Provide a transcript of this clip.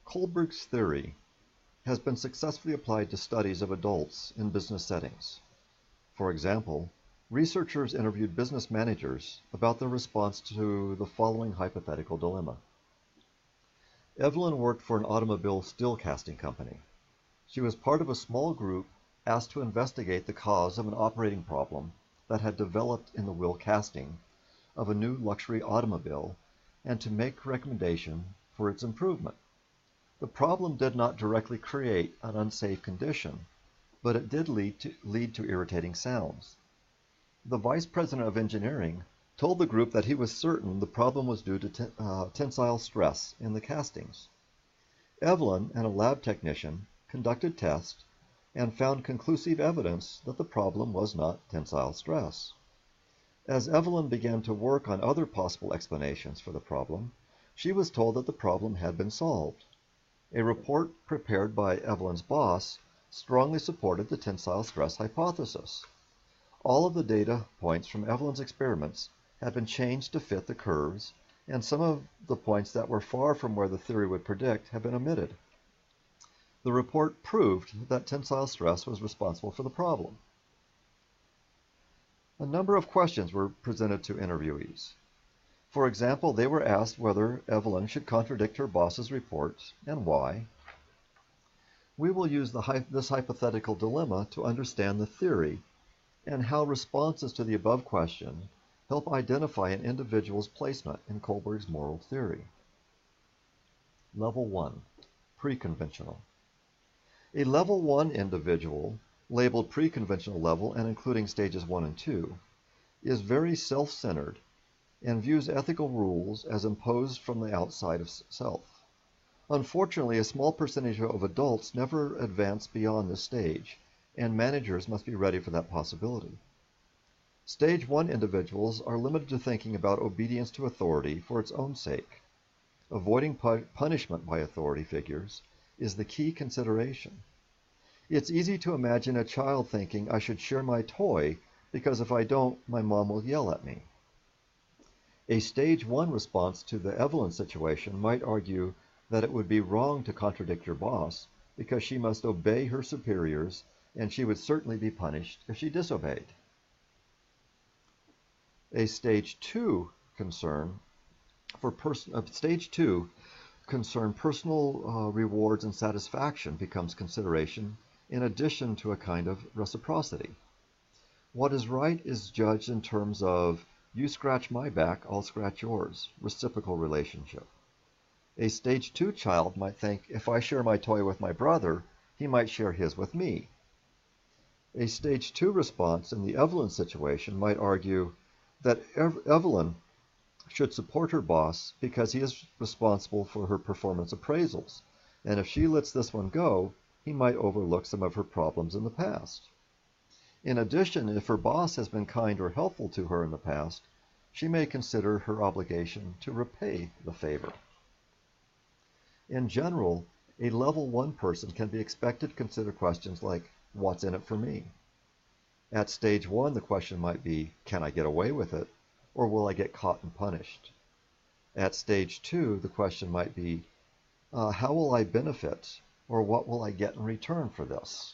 Kohlberg's theory has been successfully applied to studies of adults in business settings. For example, researchers interviewed business managers about their response to the following hypothetical dilemma. Evelyn worked for an automobile steel casting company. She was part of a small group asked to investigate the cause of an operating problem that had developed in the wheel casting of a new luxury automobile and to make recommendation for its improvement. The problem did not directly create an unsafe condition, but it did lead to irritating sounds. The vice president of engineering told the group that he was certain the problem was due to tensile stress in the castings. Evelyn and a lab technician conducted tests and found conclusive evidence that the problem was not tensile stress. As Evelyn began to work on other possible explanations for the problem, she was told that the problem had been solved. A report prepared by Evelyn's boss strongly supported the tensile stress hypothesis. All of the data points from Evelyn's experiments had been changed to fit the curves, and some of the points that were far from where the theory would predict have been omitted. The report proved that tensile stress was responsible for the problem. A number of questions were presented to interviewees. For example, they were asked whether Evelyn should contradict her boss's reports and why. We will use this hypothetical dilemma to understand the theory and how responses to the above question help identify an individual's placement in Kohlberg's moral theory. Level 1. Preconventional. A Level 1 individual, labeled preconventional level and including stages 1 and 2, is very self-centered and views ethical rules as imposed from the outside of self. Unfortunately, a small percentage of adults never advance beyond this stage, and managers must be ready for that possibility. Stage 1 individuals are limited to thinking about obedience to authority for its own sake. Avoiding punishment by authority figures is the key consideration. It's easy to imagine a child thinking, I should share my toy because if I don't, my mom will yell at me. A stage 1 response to the Evelyn situation might argue that it would be wrong to contradict your boss because she must obey her superiors and she would certainly be punished if she disobeyed. A stage 2 concern personal rewards and satisfaction becomes consideration in addition to a kind of reciprocity. What is right is judged in terms of you scratch my back, I'll scratch yours, reciprocal relationship. A stage 2 child might think if I share my toy with my brother, he might share his with me. A stage 2 response in the Evelyn situation might argue that Evelyn should support her boss because he is responsible for her performance appraisals, and if she lets this one go, he might overlook some of her problems in the past. In addition, if her boss has been kind or helpful to her in the past, she may consider her obligation to repay the favor. In general, a Level 1 person can be expected to consider questions like, what's in it for me? At stage 1, the question might be, can I get away with it, or will I get caught and punished? At stage 2, the question might be, how will I benefit, or what will I get in return for this?